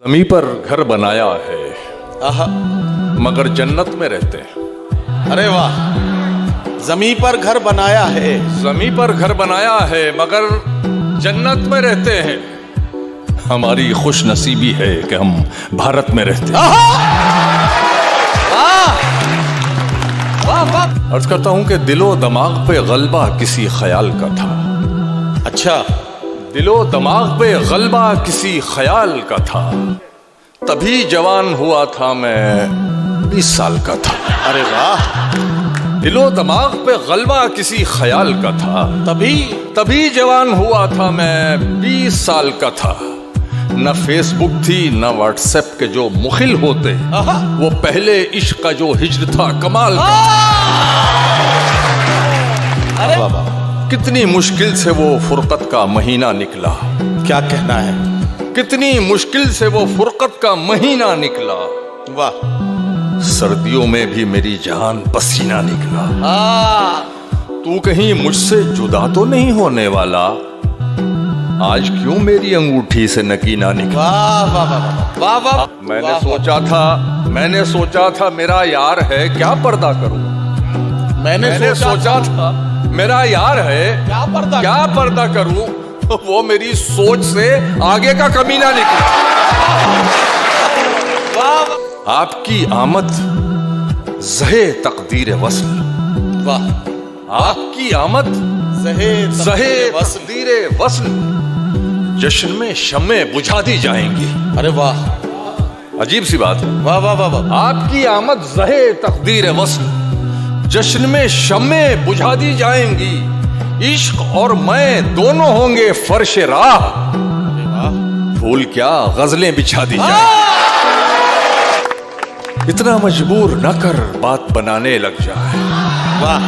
ज़मीं पर घर बनाया है मगर जन्नत में रहते हैं। अरे वाह, जमीन पर घर बनाया है, ज़मीं पर घर बनाया है मगर जन्नत में रहते हैं। हमारी खुश नसीबी है कि हम भारत में रहते हैं। अर्ज करता हूं कि दिलो दिमाग पे गलबा किसी ख्याल का था। अच्छा, दिलो दिमाग पे गलबा किसी ख्याल का था, तभी जवान हुआ था मैं 20 साल का था। अरे वाह, दिलो दिमाग पे गलबा किसी ख्याल का था, तभी जवान हुआ था मैं 20 साल का था। न फेसबुक थी न व्हाट्सएप के जो मुखिल होते, वो पहले इश्क का जो हिज्र था कमाल का। अरे वाह, कितनी मुश्किल से वो फुरकत का महीना निकला। क्या कहना है, कितनी मुश्किल से वो फुरकत का महीना निकला। वाह, सर्दियों में भी मेरी जान पसीना निकला। तू कहीं मुझसे जुदा तो नहीं होने वाला? आज क्यों मेरी अंगूठी से नकीना निकला? वाह वाह वाह वाह वाह। मैंने सोचा था मेरा यार है, क्या पर्दा करूं? मैंने सोचा था मेरा यार है, क्या पर्दा करूं? वो मेरी सोच से आगे का कमीना निकला। आपकी आमद ज़हे तकदीर वस्ल, वाह, आपकी आमद ज़हे तकदीर वस्ल, जश्न में शम्मे बुझा दी जाएंगी। अरे वाह, अजीब सी बात है। वाह वाह वाह वाह। आपकी आमद ज़हे तकदीर वस्ल, जश्न में शम्मे बुझा दी जाएंगी। इश्क और मैं दोनों होंगे फर्श राह, फूल क्या गजलें बिछा दी जाएंगी। इतना मजबूर न कर बात बनाने लग जाए, वाह,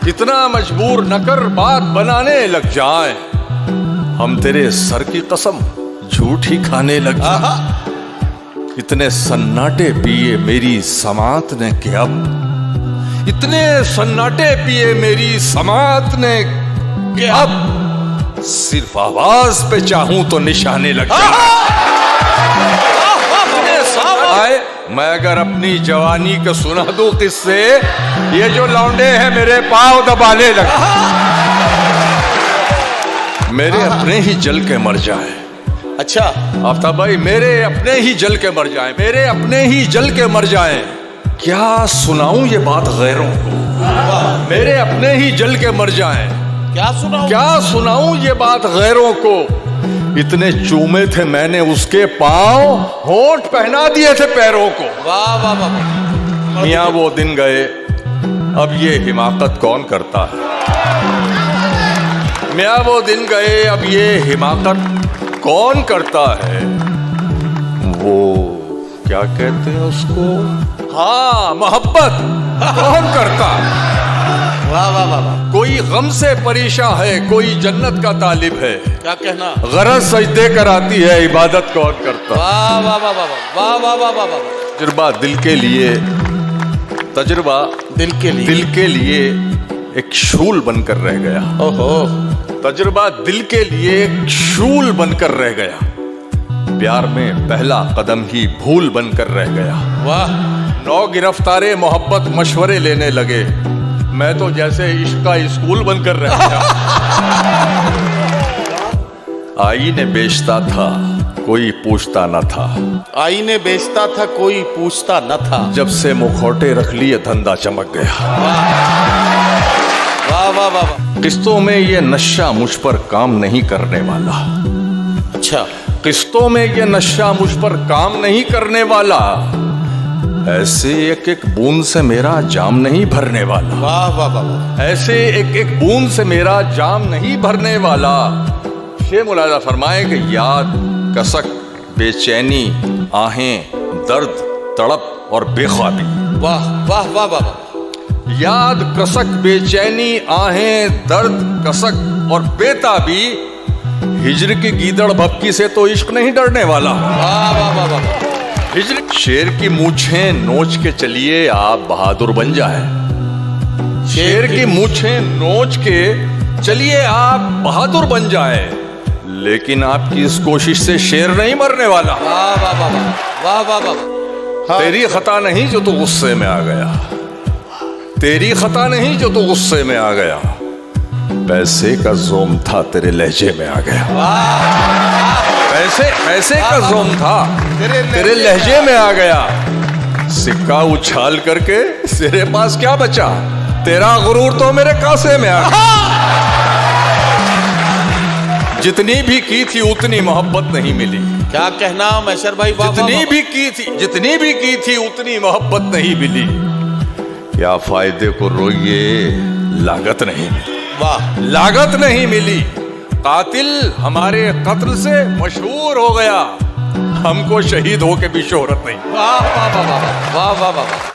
इतना मजबूर न कर बात बनाने लग जाए। हम तेरे सर की कसम झूठ ही खाने लग जाए। इतने सन्नाटे पिए मेरी समात ने कि अब, इतने सन्नाटे पिए मेरी समात ने कि अब सिर्फ आवाज पे चाहूं तो निशाने लग जाए। मैं अगर अपनी जवानी को सुना दूं किससे, ये जो लौंडे हैं मेरे पांव दबाने लगे। मेरे अपने ही जल के मर जाए। अच्छा आफ्ताब भाई, मेरे अपने ही जल के मर जाए, मेरे अपने ही जल के मर जाए। क्या सुनाऊं ये बात गैरों को? मेरे अपने ही जल के मर जाए। क्या सुनाऊं ये बात गैरों को? इतने चूमे थे मैंने उसके पांव, होंठ पहना दिए थे पैरों को। वाह वाह वाह। मियां वो दिन गए, अब ये हिमाकत कौन करता है? मियां वो दिन गए, अब ये हिमाकत कौन करता है? वो क्या कहते हैं उसको? हाँ, मोहब्बत कौन करता है? वाह वाह वाह वाह। कोई गम से परेशान है, कोई जन्नत का तालिब है। क्या कहना, गरज सजदे कराती है, इबादत कौन करता? वाह वाह वाह वाह वाह वाह वाह वाह वाह। तजुर्बा दिल के लिए, तजुर्बा दिल के लिए एक शूल बनकर रह गया। ओहो, तजुर्बा दिल के लिए एक शूल बनकर रह गया। प्यार में पहला कदम ही भूल बनकर रह गया। वाह, 9 गिरफ्तारे मोहब्बत मशवरे लेने लगे, मैं तो जैसे इश्क का स्कूल बनकर रह गया। आईने बेचता था, कोई पूछता न था। आईने बेचता था, कोई पूछता न था। जब से मुखौटे रख लिए धंधा चमक गया। वाह वाह वाह वाह। किस्तों में ये नशा मुझ पर काम नहीं करने वाला। अच्छा, किस्तों में ये नशा मुझ पर काम नहीं करने वाला। ऐसे एक एक बूंद से मेरा जाम नहीं भरने वाला। वाह वाह वाह वाह। ऐसे एक एक बूंद से मेरा जाम नहीं भरने वाला। शेर मुलाजा फरमाए कि याद, कसक, बेचैनी, आहें, दर्द, तड़प और बेख्वाबी। वाह वाह वाह वाह। याद, कसक, बेचैनी, आहें, दर्द, कसक और बेताबी। हिजर की गीदड़ भपकी से तो इश्क नहीं डरने वाला। वाह वाह वाह वाह। हिजर शेर की मूछें नोच के चलिए आप बहादुर बन जाए। शेर की मूछें नोच के चलिए आप बहादुर बन जाए। लेकिन आपकी इस कोशिश से शेर नहीं मरने वाला। वाह वाह वाह वाह वाह वाह वाह। तेरी खता नहीं जो तू गुस्से में आ गया, तेरी खता नहीं जो तू गुस्से में आ गया, पैसे का जोम था तेरे लहजे में आ गया। पैसे का जोम था तेरे लहजे में आ गया। सिक्का उछाल करके तेरे पास क्या बचा, तेरा गुरूर तो मेरे कासे में आ गया। जितनी भी की थी उतनी मोहब्बत नहीं मिली। क्या कहना मैशर भाई, वाह वाह जितनी वाह। भी की थी उतनी मोहब्बत नहीं मिली। क्या फायदे को रोइए, लागत नहीं मिली। वाह लागत नहीं मिली। कातिल हमारे कत्ल से मशहूर हो गया, हमको शहीद होके भी शोहरत नहीं। वाह वाह वाह वाह वाह वाह वाह।